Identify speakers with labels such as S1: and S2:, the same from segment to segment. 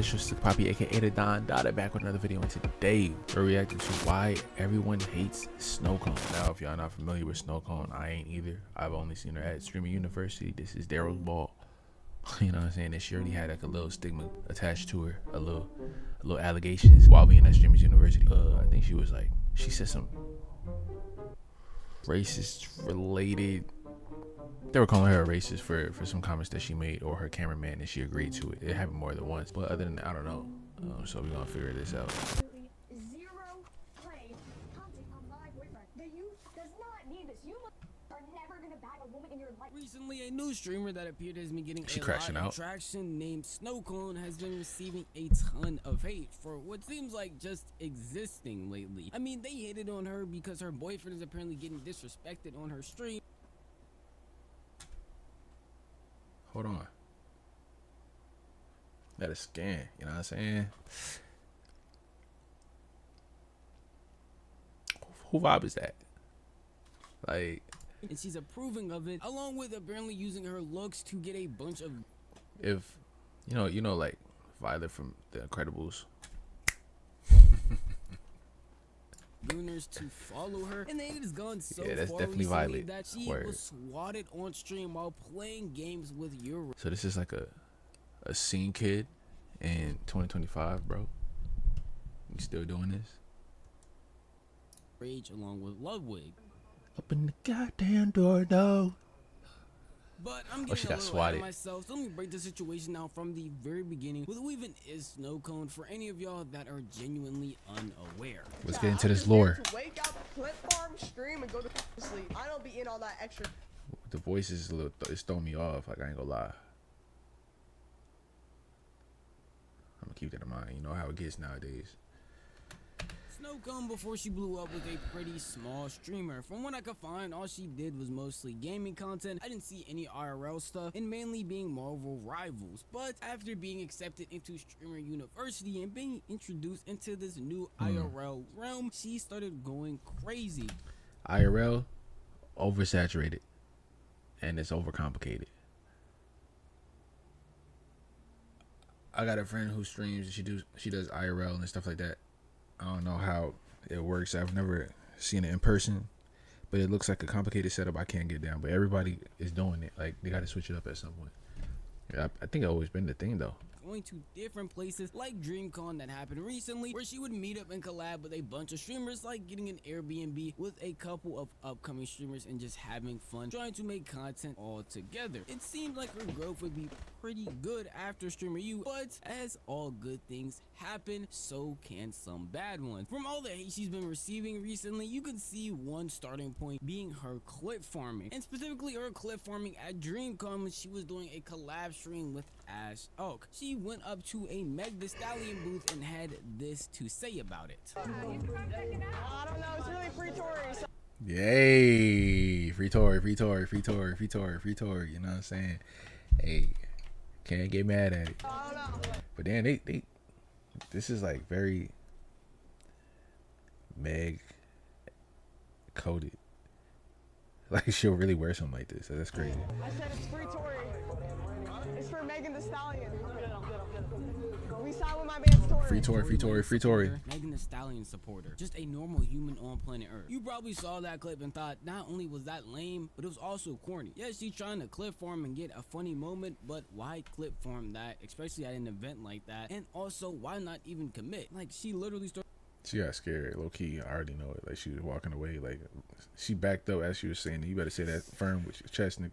S1: official Slick Poppy, aka the Don Dada, back with another video. And today we're reacting to why everyone hates Snowcone. Now, if y'all not familiar with Snowcone, I ain't either. I've only seen her at Streaming University. This is Daryl's ball. You know what I'm saying? And she already had like a little stigma attached to her, a little allegations while being at Streaming University. I think she was like, she said some racist related. They were calling her a racist for some comments that she made, or her cameraman, and she agreed to it. It happened more than once, but other than that, I don't know. So we're gonna figure this out.
S2: Zero play hunting on my boyfriend. The youth does not need this. You are never gonna bag a woman in your life.
S3: Recently, a new streamer that appeared has been getting
S1: She
S3: a
S1: crashing
S3: lot
S1: out.
S3: of traction named Snowcone has been receiving a ton of hate for what seems like just existing lately. I mean, they hated on her because her boyfriend is apparently getting disrespected on her stream.
S1: Hold on. That is scan, you know what I'm saying? Who vibe is that? Like,
S3: And she's approving of it, along with apparently using her looks to get a bunch of
S1: if you know like Violet from The Incredibles.
S3: gooners to follow her, and it has gone so
S1: Yeah, that's
S3: far
S1: definitely
S3: recently
S1: Violet.
S3: that she
S1: Word.
S3: was swatted on stream while playing games with your
S1: So this is like a scene kid in 2025, bro. You still doing this?
S3: rage along with Ludwig.
S1: Open the goddamn door, though.
S3: But I'm
S1: she
S3: getting
S1: got
S3: a little ahead
S1: swatted.
S3: of myself, so let me break the situation down from the very beginning. Who even is Snowcone for any of y'all that are genuinely unaware?
S1: Let's get into this
S4: I'm just here
S1: lore.
S4: to wake up, clip farm, stream, and go to sleep. I don't be in all that extra.
S1: The voice is a little, it's throwing me off. Like, I ain't gonna lie. I'm gonna keep that in mind. You know how it gets nowadays.
S3: Snowcone, before she blew up, was a pretty small streamer. From what I could find, all she did was mostly gaming content. I didn't see any IRL stuff, and mainly being Marvel rivals. But after being accepted into Streamer University and being introduced into this new IRL realm, she started going crazy.
S1: IRL, oversaturated, and it's overcomplicated. I got a friend who streams. She does IRL and stuff like that. I don't know how it works. I've never seen it in person, but it looks like a complicated setup I can't get down. But everybody is doing it. Like, they got to switch it up at some point. Yeah, I think it's always been the thing, though.
S3: Going to different places like DreamCon that happened recently, where she would meet up and collab with a bunch of streamers, like getting an Airbnb with a couple of upcoming streamers and just having fun trying to make content all together. It seemed like her growth would be pretty good after Streamer U, but as all good things happen, so can some bad ones. From all the hate she's been receiving recently, you can see one starting point being her clip farming, and specifically her clip farming at DreamCon when she was doing a collab stream with Ash Oak. She went up to a Meg Thee Stallion booth and had this to say about it.
S4: I don't know. It's really free Tory. So
S1: Yay! Free Tory, free Tory, free Tory, free Tory, free Tory. You know what I'm saying? Hey, can't get mad at it.
S4: I don't know.
S1: But then they this is like very Meg coded. Like, she'll really wear something like this. So that's crazy.
S4: I said it's free Tory. It's for Megan Thee Stallion. We signed with my man's Tory.
S1: Free Tory, free Tory, free Tory.
S3: Megan Thee Stallion supporter, just a normal human on planet Earth. You probably saw that clip and thought not only was that lame, but it was also corny. Yes, she's trying to clip farm and get a funny moment, but why clip farm that, especially at an event like that? And also, why not even commit? Like, she literally started.
S1: She got scared, low key. I already know it. Like, she was walking away. Like, she backed up as she was saying, "You better say that firm with your chest, nigga."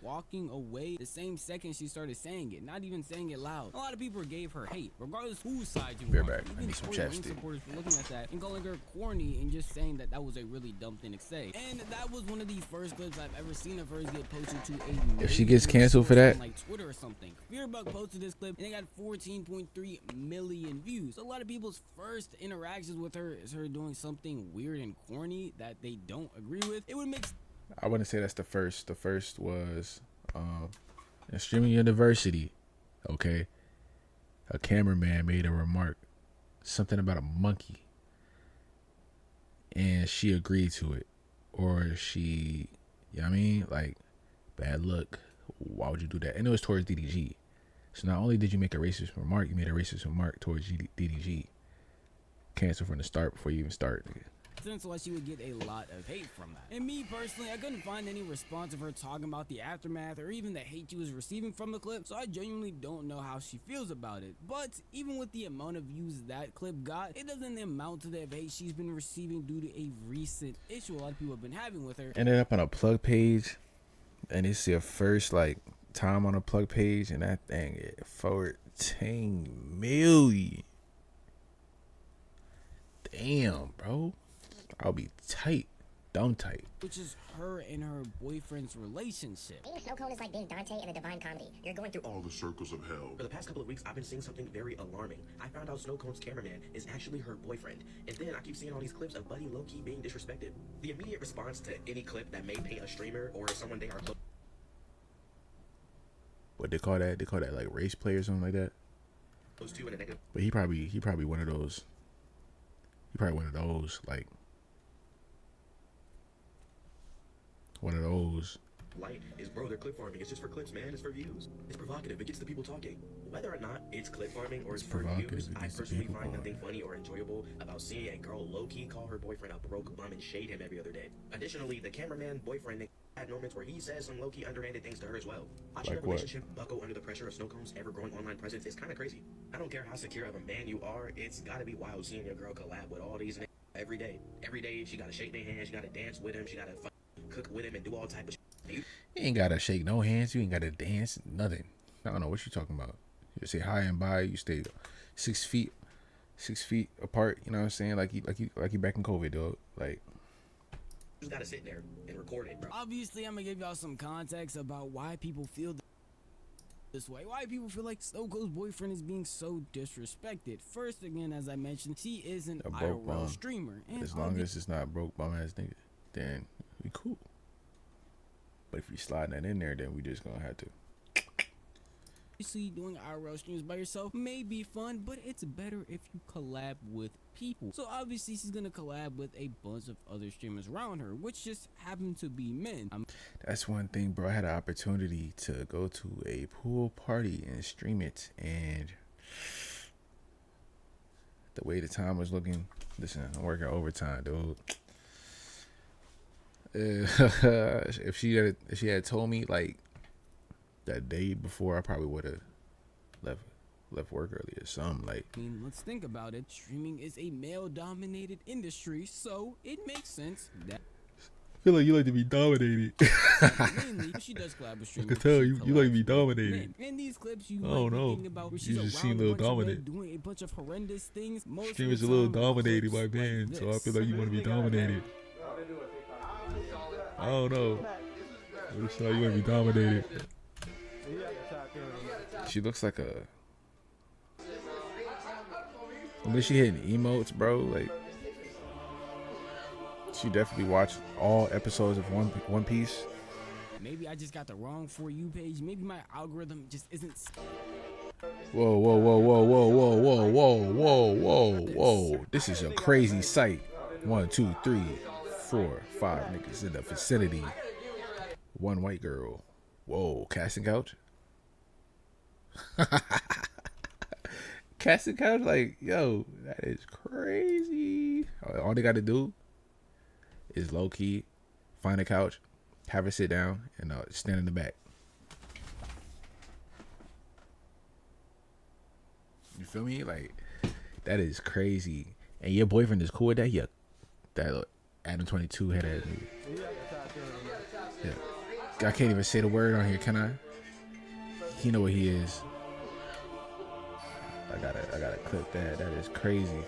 S3: Walking away the same second she started saying it, not even saying it loud. A lot of people gave her hate, regardless whose side you were
S1: Bear
S3: on.
S1: back. I
S3: Even
S1: need some
S3: Tory Lane
S1: chapstick.
S3: supporters were looking at that and calling her corny and just saying that that was a really dumb thing to say. And that was one of the first clips I've ever seen of hers get posted to a
S1: If she
S3: major
S1: gets canceled for
S3: source
S1: that,
S3: on, like Twitter or something. Fearbug posted this clip and it got 14.3 million views. So a lot of people's first interactions with her is her doing something weird and corny that they don't agree with. It would make
S1: I wouldn't say that's the first. The first was in Streaming University. Okay, a cameraman made a remark, something about a monkey, and she agreed to it, or she, you know what I mean, like, bad luck. Why would you do that? And it was towards DDG. So not only did you make a racist remark, you made a racist remark towards DDG. Cancel from the start before you even start, nigga.
S3: That's why she would get a lot of hate from that. And me personally, I couldn't find any response of her talking about the aftermath or even the hate she was receiving from the clip, so I genuinely don't know how she feels about it. But even with the amount of views that clip got, it doesn't amount to the hate she's been receiving due to a recent issue a lot of people have been having with her.
S1: Ended up on a plug page, and it's your first like time on a plug page, and that thing is 14 million. Damn, bro. I'll be tight. Dumb tight.
S3: Which is her and her boyfriend's relationship.
S5: Being Snowcone is like being Dante in a Divine Comedy. You're going through
S6: all the circles of hell.
S7: For the past couple of weeks, I've been seeing something very alarming. I found out Snowcone's cameraman is actually her boyfriend. And then I keep seeing all these clips of Buddy low-key being disrespected. The immediate response to any clip that may paint a streamer or someone they are close
S1: What they call that? They call that like race play or something like that.
S7: to in a negative
S1: But he probably one of those. He probably like one of those.
S7: light is, bro, they're clip farming. It's just for clips, man. It's for views. It's provocative. It gets the people talking. Whether or not it's clip farming or it's for views, I personally find nothing funny or enjoyable about seeing a girl low-key call her boyfriend a broke bum and shade him every other day. Additionally, the cameraman boyfriend had moments where he says some low-key underhanded things to her as well. Watching
S1: Like
S7: a
S1: what?
S7: relationship buckle under the pressure of Snowcone's ever-growing online presence is kind of crazy. I don't care how secure of a man you are, it's gotta be wild seeing your girl collab with all these niggas every day. Every day, she gotta shake their hands, she gotta dance with him, she gotta cook with him and do all type of shit.
S1: You ain't gotta shake no hands. You ain't gotta dance. Nothing. I don't know what you talking about. You say hi and bye. You stay 6 feet apart. You know what I'm saying? Like you back in COVID, dog. Like.
S7: You just gotta sit there and record it, bro.
S3: Obviously, I'm gonna give y'all some context about why people feel this way. Why people feel like Snowcone's boyfriend is being so disrespected. First, again, as I mentioned, she is an IRL streamer. And
S1: as long as it's not broke bum ass nigga, then we cool. But if you sliding that in there, then we just gonna have to.
S3: Obviously, doing IRL streams by yourself may be fun, but it's better if you collab with people. So obviously, she's gonna collab with a bunch of other streamers around her, which just happen to be men.
S1: That's one thing, bro. I had an opportunity to go to a pool party and stream it, and the way the time was looking, listen, I'm working overtime, dude. If she had told me like that day before, I probably would have left work early or something. Like,
S3: I mean, let's think about it. Streaming is a male-dominated industry, so it makes sense that
S1: I feel like you like to be dominated.
S3: mainly she does collab with
S1: I
S3: streamers.
S1: can tell
S3: She
S1: you like to be
S3: collabs with
S1: dominated.
S3: men. In these clips, you
S1: Oh,
S3: might be
S1: no.
S3: thinking about where
S1: You
S3: she's
S1: just
S3: around
S1: seem a
S3: a
S1: little
S3: bunch of men
S1: dominant.
S3: doing a bunch of horrendous things. Most
S1: Streamers
S3: of
S1: a
S3: the
S1: little
S3: time,
S1: dominated by
S3: clips
S1: men,
S3: like
S1: so I
S3: this.
S1: feel like you want to be dominated. I don't know. I just saw you want to be dominated. She looks like a. When she hitting emotes, bro, like she definitely watched all episodes of One Piece.
S3: Maybe I just got the wrong For You page. Maybe my algorithm just isn't.
S1: Whoa, whoa, whoa, whoa, whoa, whoa, whoa, whoa, whoa, whoa, whoa! This is a crazy sight. 1, 2, 3, 4, 5 niggas in the vicinity. One white girl. Whoa, casting couch. Casting couch, like, yo, that is crazy. All they got to do is low key find a couch, have her sit down, and stand in the back. You feel me? Like, that is crazy. And your boyfriend is cool with that? Yeah, that Adam 22 head ass nigga. Yeah, I can't even say the word on here, can I? He know what he is. I gotta clip that. That is crazy.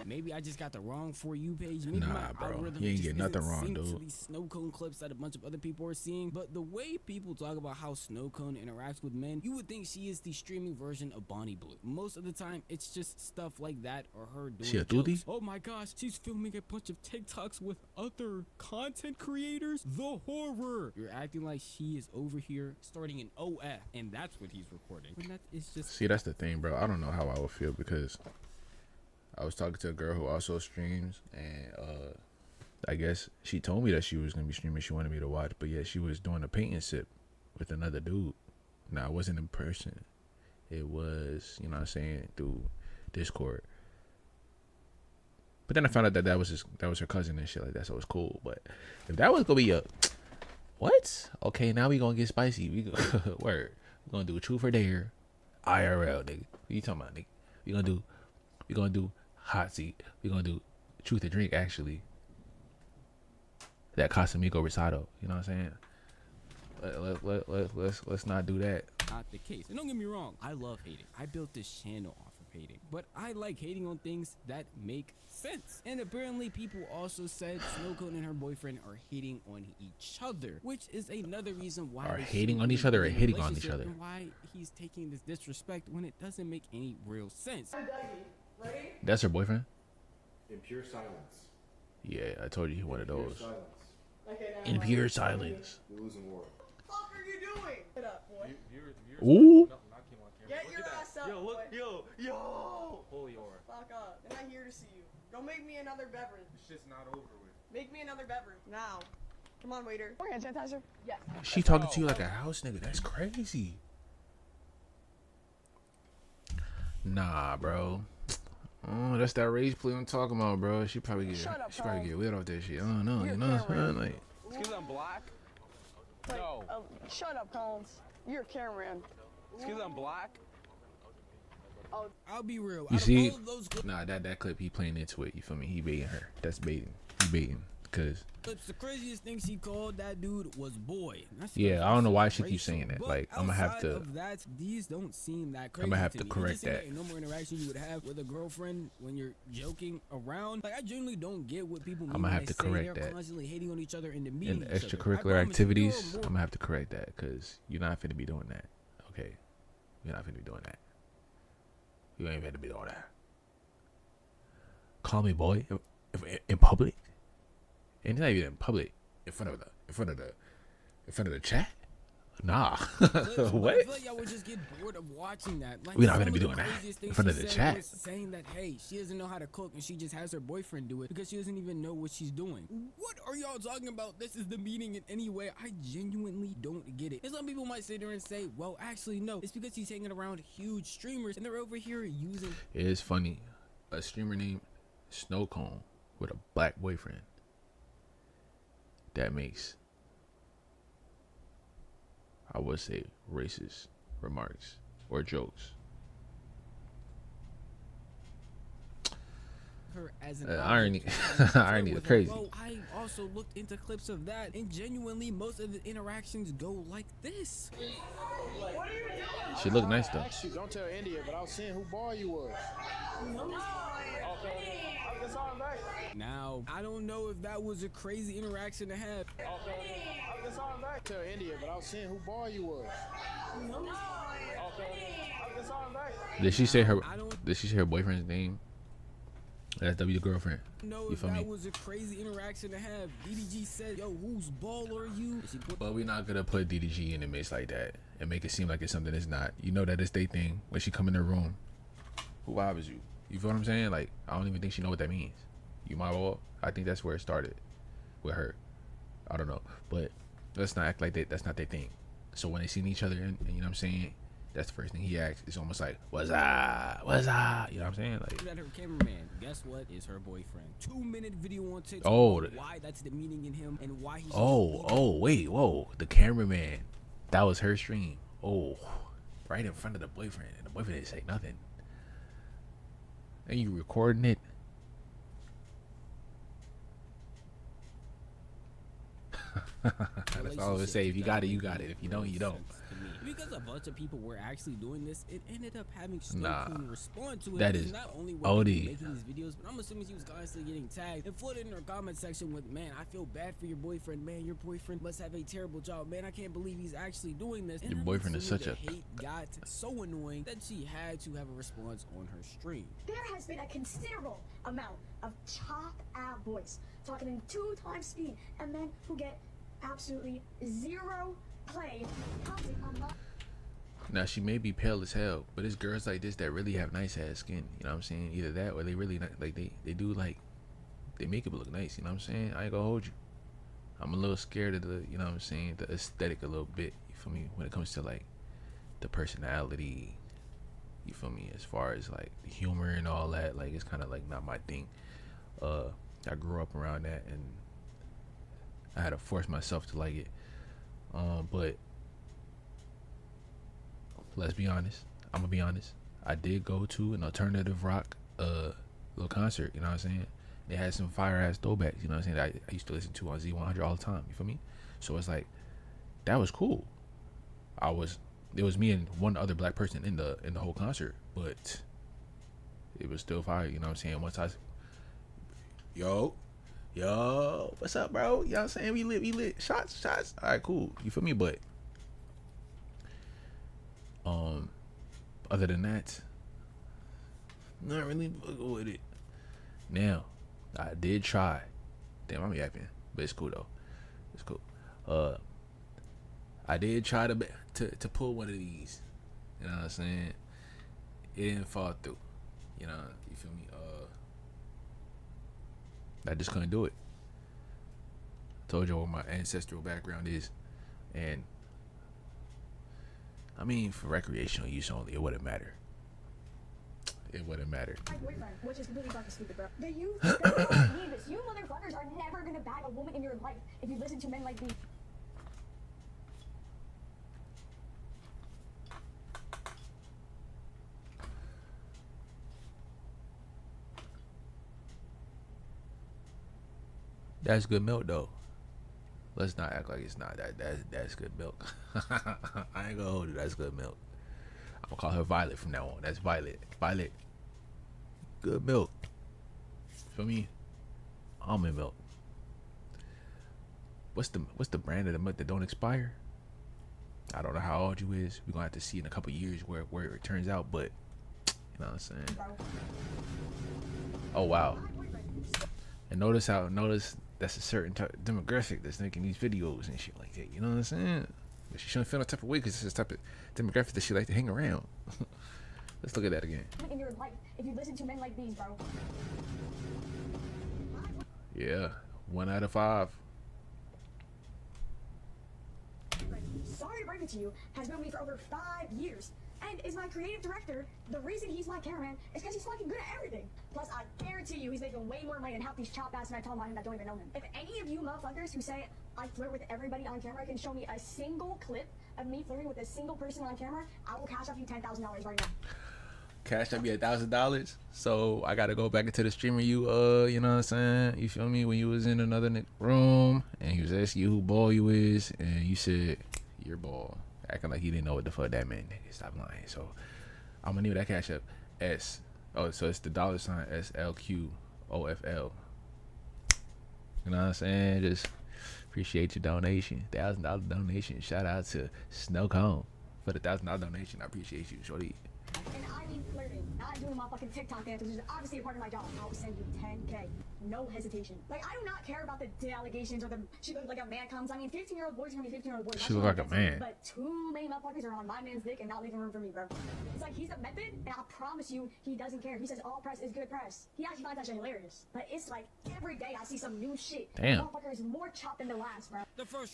S3: Maybe I just got the wrong For You page. Maybe
S1: Nah,
S3: my
S1: bro.
S3: algorithm
S1: You ain't
S3: just
S1: getting nothing
S3: isn't
S1: wrong,
S3: synced to
S1: dude.
S3: these Snowcone clips that a bunch of other people are seeing. But the way people talk about how Snowcone interacts with men, you would think she is the streaming version of Bonnie Blue. Most of the time, it's just stuff like that or her doing
S1: She a
S3: jokes.
S1: duty?
S3: Oh my gosh, she's filming a bunch of TikToks with other content creators. The horror. You're acting like she is over here starting an OF, and that's what he's recording. And that is just.
S1: See, that's the thing, bro. I don't know how I would feel because I was talking to a girl who also streams, and I guess she told me that she was gonna be streaming. She wanted me to watch, but yeah, she was doing a paint and sip with another dude. Now, it wasn't in person. it was, you know what I'm saying, through Discord. But then I found out that that was her cousin and shit like that, so it was cool. But if that was gonna be a what? Okay, now we gonna get spicy. We go word. We gonna do truth or dare, IRL, nigga. What you talking about, nigga? We gonna do hot seat. We gonna do truth or drink. Actually, that Casamigo Rosado. You know what I'm saying? Let's not do that.
S3: Not the case. And don't get me wrong, I love hating. I built this channel off of hating, but I like hating on things that make sense. And apparently people also said Snowcone and her boyfriend are hating on each other, which is another reason why
S1: Are
S3: they
S1: hating on
S3: shouldn't
S1: each
S3: be
S1: other or
S3: in a
S1: hitting on each
S3: relationship,
S1: other?
S3: and why he's taking this disrespect when it doesn't make any real sense.
S4: Ready?
S1: That's her boyfriend.
S6: In pure silence.
S1: Yeah, I told you he one of
S6: Pure
S1: those.
S6: silence.
S4: Okay, now
S1: In pure silence.
S6: You're losing war.
S4: What the fuck are you doing? Get up, boy.
S1: Ooh.
S4: Get your ass up,
S7: Yo, look,
S4: boy.
S7: yo.
S6: Holy aura.
S4: Fuck up. I'm not here to see you. Don't make me another beverage.
S6: It's just not over with.
S4: Make me another beverage. Now. Come on, waiter. More hand sanitizer? Yes.
S1: She talking to you like a house nigga. That's crazy. Nah, bro. Oh, that's that rage play I'm talking about, bro. She probably get weird off that shit. I don't know, you know what I'm saying? Like,
S8: Excuse me, I'm black.
S4: Like,
S8: No.
S4: shut up, Collins. You're a cameraman.
S8: Excuse me, I'm black.
S3: I'll be real.
S1: you
S3: out
S1: see?
S3: of all of those
S1: Nah, that clip he playing into it. You feel me? He baiting her. That's baiting. He baiting. Cause
S3: clips, the craziest thing she called that dude was boy. That's
S1: yeah, I don't know why she keeps
S3: racial,
S1: saying that.
S3: but
S1: Like, I'm gonna have
S3: outside
S1: to.
S3: of that, these don't seem that crazy.
S1: I'ma have
S3: to
S1: to
S3: me.
S1: correct
S3: It just seems
S1: that.
S3: like no more interaction you would have with a girlfriend when you're joking around. Like, I genuinely don't get what people mean
S1: I'ma
S3: when
S1: have
S3: they
S1: to
S3: say
S1: correct
S3: they're
S1: that.
S3: constantly hating on each other and demeaning
S1: In
S3: each other. I
S1: extracurricular
S3: promise you,
S1: activities,
S3: there are
S1: I'm
S3: more-
S1: gonna have to correct that because you're not finna be doing that. Okay, you're not finna be doing that. You ain't finna be doing that. Call me boy if in public, and not even in public, in front of the chat. Nah,
S3: But I feel
S1: what?
S3: like y'all would just get bored of watching that. Like,
S1: We're not
S3: some
S1: gonna
S3: of
S1: be
S3: the
S1: doing that
S3: craziest
S1: in
S3: things
S1: front
S3: she
S1: of the
S3: said
S1: chat.
S3: was saying that, hey, she doesn't know how to cook and she just has her boyfriend do it because she doesn't even know what she's doing. What are y'all talking about? This is demeaning in any way. I genuinely don't get it. And some people might sit there and say, well, actually, no. It's because he's hanging around huge streamers and they're over here using...
S1: It is funny. A streamer named Snowcone with a black boyfriend. That makes, I would say, racist remarks or jokes.
S3: her as an
S1: Irony.
S3: object.
S1: Irony is crazy.
S3: Well, I also looked into clips of that, and genuinely, most of the interactions go like this.
S1: She look nice though.
S9: Actually, don't tell India, but I was seeing who bar you was.
S3: Now, I don't know if that was a crazy interaction to have.
S9: Tell India, but I was seeing who bar you was.
S1: Did she say her?
S3: I don't
S1: Did she say her boyfriend's name? That's W girlfriend.
S3: know
S1: You
S3: if
S1: feel
S3: that
S1: me?
S3: was a crazy interaction to have. DDG said, yo, whose ball are you? She put
S1: But we're not gonna put DDG in the mix like that and make it seem like it's something it's not. You know that it's their thing. When she come in the room, who bothers you? You feel what I'm saying? Like, I don't even think she know what that means. You my ball? I think that's where it started with her. I don't know, but let's not act like that's not their thing. So when they see each other, and you know what I'm saying, that's the first thing he asks. It's almost like, what's up? What's up? You know what I'm saying? Like,
S3: at her cameraman. Guess what? Is her boyfriend. 2-minute video on TikTok.
S1: Oh,
S3: on why that's demeaning in him and why he's.
S1: wait, whoa. The cameraman, that was her stream. Oh, right in front of the boyfriend, and the boyfriend didn't say nothing. And you recording it? That's all I would say. If you got it, you got it. If you don't, you don't.
S3: Because a bunch of people were actually doing this, it ended up having
S1: Nah.
S3: Snowcone respond to it.
S1: That
S3: because
S1: is
S3: not only were
S1: OD.
S3: people making these videos, but I'm assuming she was constantly getting tagged and flooded in her comment section with, man, I feel bad for your boyfriend. Man, your boyfriend must have a terrible job. Man, I can't believe he's actually doing this. And
S1: Your
S3: I'm
S1: boyfriend is
S3: assuming
S1: such
S3: the hate got so annoying that she had to have a response on her stream.
S2: There has been a considerable amount of chop-out boys talking in 2 times speed and men who get absolutely zero play. Commenting on my
S1: Now she may be pale as hell, but it's girls like this that really have nice ass skin. You know what I'm saying? Either that or they really not, like they do like they make it look nice. You know what I'm saying? I ain't gonna hold you. I'm a little scared of the, you know what I'm saying, the aesthetic a little bit. You feel me? When it comes to like the personality, You feel me? As far as like the humor and all that, like it's kind of like not my thing. I grew up around that, and I had to force myself to like it. But let's be honest. I'm gonna be honest. I did go to an alternative rock little concert. You know what I'm saying? They had some fire ass throwbacks. You know what I'm saying? That I used to listen to on Z100 all the time. You feel me? So it's like that was cool. It was me and one other black person in the whole concert, but it was still fire. You know what I'm saying? Once I, yo, what's up, bro? You know what I'm saying? We lit. Shots. All right, cool. You feel me? But other than that, not really fucking with it. Now, I did try. Damn, I'm yapping, but it's cool though. It's cool. I did try to pull one of these. You know what I'm saying? It didn't fall through. You know, you feel me? I just couldn't do it. Told you what my ancestral background is, and I mean for recreational use only, it wouldn't matter. It wouldn't matter.
S2: My boyfriend, which is completely fucking stupid, bro. That you need this. You motherfuckers are never gonna bag a woman in your life if you listen to men like me.
S1: That's good milk though. Let's not act like it's not. That's good milk. I ain't gonna hold it. That's good milk. I'm gonna call her Violet from now on. That's Violet. Violet. Good milk. Feel me? Almond milk. What's the brand of the milk that don't expire? I don't know how old you is. We're gonna have to see in a couple years where it turns out, but you know what I'm saying? Oh wow. And notice that's a certain demographic that's making these videos and shit like that. You know what I'm saying? But she shouldn't feel no type of way because it's the type of demographic that she like to hang around. Let's look at that again.
S2: In your life, if you listen to men like these, bro.
S1: Yeah, 1 out of 5.
S2: Sorry to break it to you, has known me for over 5 years and is my creative director. The reason he's my cameraman is because he's fucking good at everything. Plus, I guarantee you he's making way more money than half these chop ass men I tell about him that don't even know him. If any of you motherfuckers who say I flirt with everybody on camera can show me a single clip of me flirting with a single person on camera, I will cash off you $10,000 right now.
S1: Cash up me $1,000. So I gotta go back into the streamer you know what I'm saying? You feel me? When you was in another room and he was asking you who ball you is, and you said your ball, acting like he didn't know what the fuck that meant. Nigga, stop lying. So I'm gonna need that cash up S. Oh, so it's the $SLQOFL. You know what I'm saying? Just appreciate your donation. $1,000 donation. Shout out to Snowcone for the $1,000 donation. I appreciate you, shorty.
S2: And I mean flirting, not doing my fucking TikTok dance, which is obviously a part of my job. I'll send you 10K. No hesitation. Like, I do not care about the allegations or she looks like a man comes. I mean, 15-year-old boys are gonna be 15-year-old boys.
S1: She look like a man.
S2: But too many motherfuckers are on my man's dick and not leaving room for me, bro. It's like he's a method, and I promise you, he doesn't care. He says all press is good press. He actually finds that shit hilarious. But it's like every day I see some new shit.
S1: Damn.
S2: Motherfucker is more chopped than the last, bro.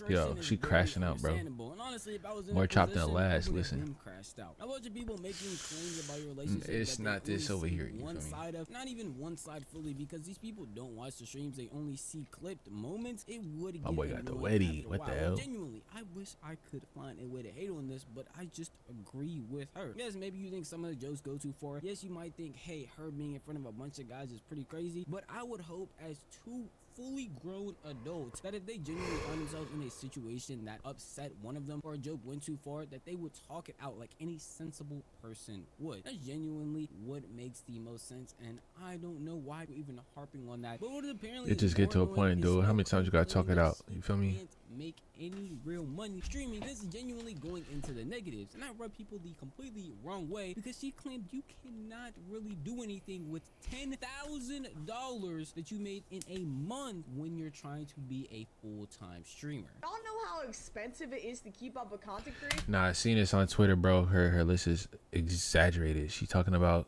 S1: Yo, she crashing out, bro.
S3: Honestly, if I was in
S1: More
S3: that
S1: chopped than
S3: position,
S1: last.
S3: I would've
S1: Listen.
S3: been crashed out. A bunch of people making claims about your relationship.
S1: It's
S3: that
S1: not
S3: they
S1: this
S3: only
S1: over
S3: see
S1: here, you
S3: one
S1: feel me?
S3: side of, not even one side fully, because these people don't watch the streams. They only see clipped moments. It would
S1: My
S3: get
S1: boy got the
S3: annoying
S1: wetty.
S3: after a
S1: What the
S3: while.
S1: hell?
S3: Genuinely, I wish I could find a way to hate on this, but I just agree with her. Yes, maybe you think some of the jokes go too far. Yes, you might think, hey, her being in front of a bunch of guys is pretty crazy, but I would hope as two fully grown adults that if they genuinely find themselves in a situation that upset one of them or a joke went too far, that they would talk it out like any sensible person would. That's genuinely what makes the most sense, and I don't know why we're even harping on that. But what apparently
S1: It just get to a point, dude. How many times you gotta talk it out? You feel me?
S3: Make any real money streaming. This is genuinely going into the negatives, and I rub people the completely wrong way because she claimed you cannot really do anything with $10,000 that you made in a month when you're trying to be a full-time streamer.
S4: Y'all know how expensive it is to keep up a content creator?
S1: Nah, I seen this on Twitter, bro. Her list is exaggerated. She talking about,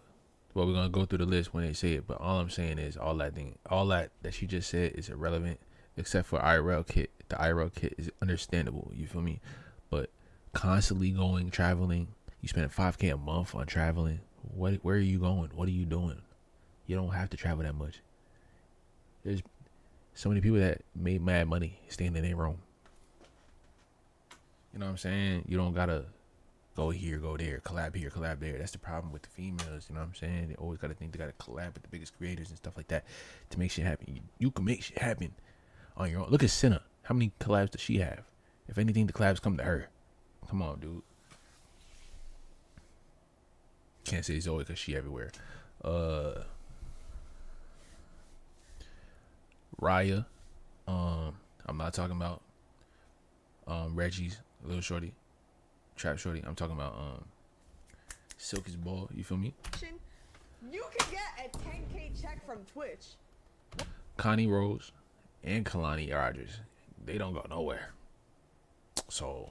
S1: well, we're gonna go through the list when they say it, but all I'm saying is all that she just said is irrelevant, except for IRL kit. The IRL kit is understandable, you feel me? But constantly traveling, you spend $5K a month on traveling. Where are you going? What are you doing? You don't have to travel that much. There's so many people that made mad money staying in their room. You know what I'm saying? You don't gotta go here, go there, collab here, collab there. That's the problem with the females. You know what I'm saying? They always gotta think they gotta collab with the biggest creators and stuff like that to make shit happen. You can make shit happen on your own. Look at Senna. How many collabs does she have? If anything, the collabs come to her. Come on, dude. Can't say Zoe because she everywhere. Raya. I'm not talking about Reggie's little shorty, trap shorty. I'm talking about Silky's ball. You feel me?
S4: You can get a 10K check from Twitch.
S1: Connie Rose and Kalani Rogers, they don't go nowhere. So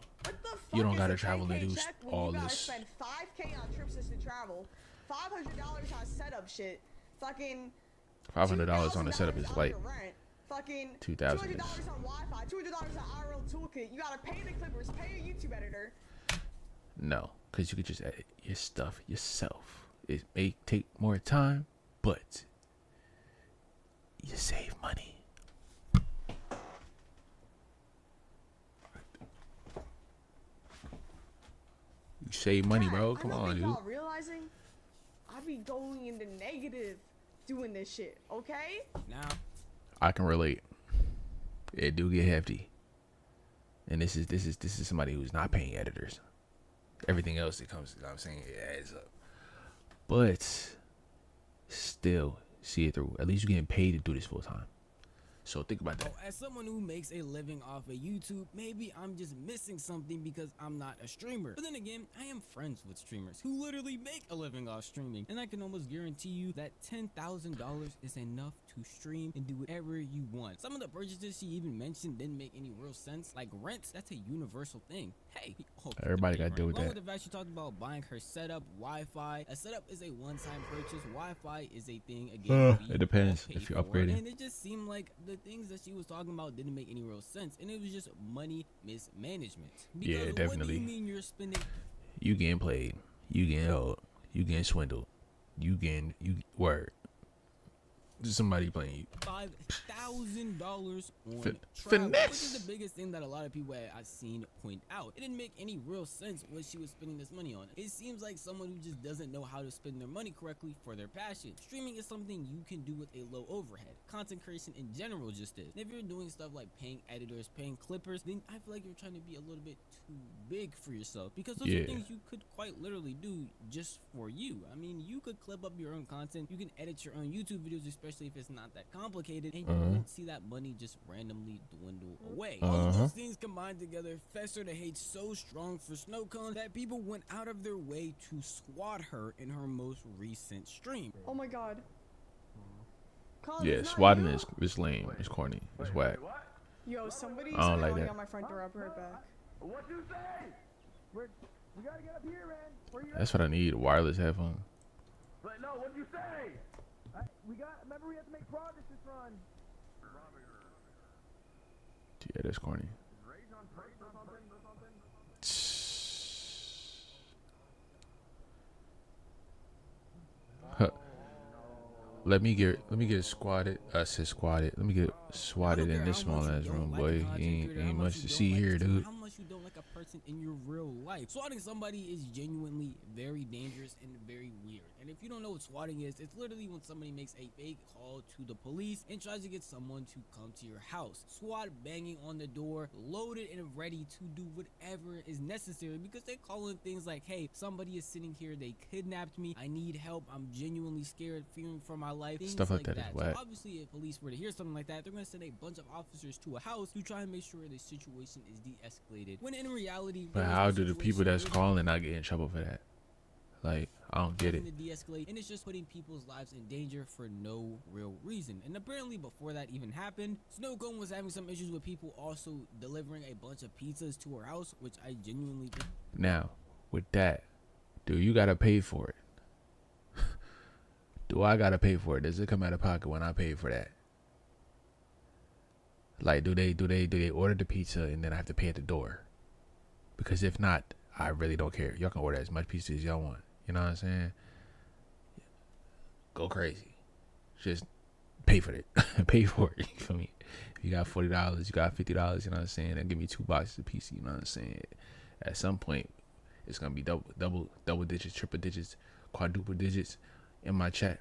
S1: you don't gotta travel and do all
S4: you
S1: this.
S4: Spend 5K on trips just to travel, $500 on setup shit, fucking
S1: $500 on the setup is light.
S4: Fucking
S1: $2,000
S4: $200 on Wi-Fi, $200 on IRL toolkit. You gotta pay the clippers, pay a YouTube editor.
S1: No, because you could just edit your stuff yourself. It may take more time, but you save money. You save money, bro. Come on, dude.
S4: Y'all realizing I be going into negative doing this shit, okay?
S3: Now,
S1: I can relate. It do get hefty. And this is somebody who's not paying editors. Everything else that comes, you know what I'm saying, it adds up. But still see it through. At least you're getting paid to do this full time. So think about that.
S3: as someone who makes a living off of YouTube, maybe I'm just missing something because I'm not a streamer. But then again, I am friends with streamers who literally make a living off streaming. And I can almost guarantee you that $10,000 is enough to stream and do whatever you want. Some of the purchases she even mentioned didn't make any real sense. Like rent, that's a universal thing. Hey,
S1: everybody got to deal with
S3: along
S1: that.
S3: with the fact she talked about buying her setup, Wi-Fi. A setup is a one-time purchase. Wi-Fi is a thing, again,
S1: It depends
S3: pay
S1: if you're
S3: for.
S1: upgrading.
S3: And it just seemed like the things that she was talking about didn't make any real sense, and it was just money mismanagement.
S1: Yeah,
S3: Because
S1: definitely.
S3: What do you mean you're spending?
S1: You getting played. You getting held. You getting swindled. You word. Somebody playing you.
S3: $5,000 on
S1: Fin-
S3: travel,
S1: finesse.
S3: which is the biggest thing that a lot of people I've seen point out. It didn't make any real sense what she was spending this money on. It seems like someone who just doesn't know how to spend their money correctly for their passion. Streaming is something you can do with a low overhead. Content creation in general just is. And if you're doing stuff like paying editors, paying clippers, then I feel like you're trying to be a little bit too big for yourself, because those are things you could quite literally do just for you. I mean, you could clip up your own content, you can edit your own YouTube videos, especially if it's not that complicated, and you won't see that money just randomly dwindle away. All of those things combined together fester the hate so strong for Snowcone that people went out of their way to swat her in her most recent stream.
S4: Oh my god. Colin,
S1: Yeah,
S4: it's not
S1: swatting
S4: you?
S1: is lame. It's corny. It's whack.
S4: Yo, somebody's
S1: I don't like
S4: banging
S1: that.
S4: on my front door. I'll be right back.
S9: What you say? We gotta get up here, man. Where you at?
S1: That's what I need. A wireless headphone.
S9: But no, what'd you say? Remember we have to make progress this run.
S1: Yeah, that's corny. Huh. Let me get squatted. I said squatted. Let me get swatted in this small ass room, boy. Ain't much to see here, dude.
S3: How much you don't like a person in your real life. Swatting somebody is genuinely very dangerous and very weird. And if you don't know what swatting is, it's literally when somebody makes a fake call to the police and tries to get someone to come to your house. SWAT banging on the door, loaded and ready to do whatever is necessary, because they call in things like, hey, somebody is sitting here, they kidnapped me, I need help, I'm genuinely scared, fearing for my life, things
S1: Stuff like that is
S3: So
S1: whack.
S3: obviously, if police were to hear something like that, they're going to send a bunch of officers to a house to try and make sure the situation is de-escalated. When in reality,
S1: But how do the people that's calling not get in trouble for that? Like, I don't get it.
S3: To de-escalate, and it's just putting people's lives in danger for no real reason. And apparently, before that even happened, Snowcone was having some issues with people also delivering a bunch of pizzas to her house, which I genuinely think.
S1: Now, with that, do you gotta pay for it? Do I gotta pay for it? Does it come out of pocket when I pay for that? Like, do they order the pizza and then I have to pay at the door? Because if not, I really don't care. Y'all can order as much pizza as y'all want. You know what I'm saying? go crazy. Just pay for it. Pay for it. You feel me? If you got $40, you got $50, you know what I'm saying? And give me 2 boxes of PC, you know what I'm saying? At some point, it's gonna be double digits, triple digits, quadruple digits in my chat.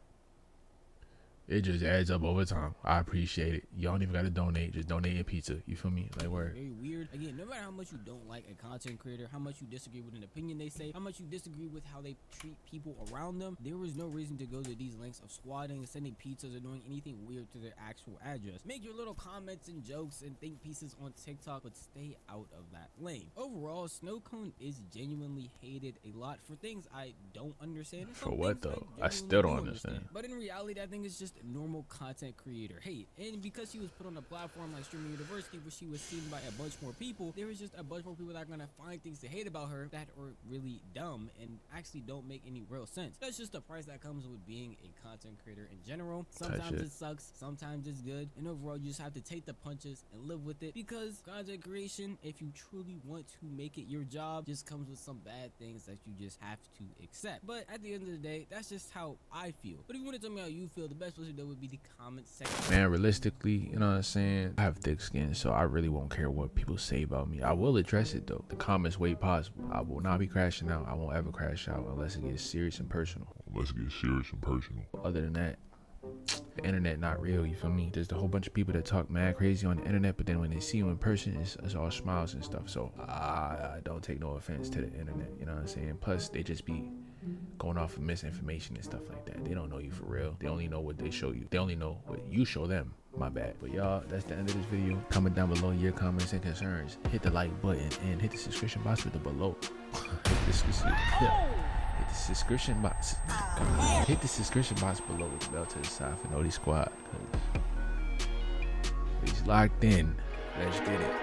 S1: It just adds up over time. I appreciate it. Y'all don't even gotta donate. Just donate a pizza. You feel me? Like, word.
S3: Very weird. Again, no matter how much you don't like a content creator, how much you disagree with an opinion they say, how much you disagree with how they treat people around them, there was no reason to go to these lengths of squatting, sending pizzas, or doing anything weird to their actual address. Make your little comments and jokes and think pieces on TikTok, but stay out of that lane. Overall, Snowcone is genuinely hated a lot for things I don't understand.
S1: For what though? I still don't understand.
S3: But in reality, I think it's just normal content creator hate. And because she was put on a platform like Streaming University where she was seen by a bunch more people, there is just a bunch more people that are gonna find things to hate about her that are really dumb and actually don't make any real sense. That's just the price that comes with being a content creator in general. Sometimes it sucks, sometimes it's good, and overall you just have to take the punches and live with it, because content creation, if you truly want to make it your job, just comes with some bad things that you just have to accept. But at the end of the day, that's just how I feel. But if you want to tell me how you feel, the best place to do would be the comment section.
S1: Man, realistically, you know what I'm saying? I have thick skin, so I really won't care what people say about me. I will address it though. The comments way possible. I will not be crashing out. I won't ever crash out unless it gets serious and personal. Other than that, the internet not real, you feel me? There's a whole bunch of people that talk mad crazy on the internet, but then when they see you in person, it's all smiles and stuff. So I don't take no offense to the internet, you know what I'm saying? Plus, they just be going off of misinformation and stuff like that. They don't know you for real. They only know what they show you. They only know what you show them. My bad. But y'all, that's the end of this video. Comment down below your comments and concerns. Hit the like button and hit the subscription box with the below. Hit the subscription box. Hit the subscription box below with the bell to the side for Noti Squad. He's locked in. Let's get it.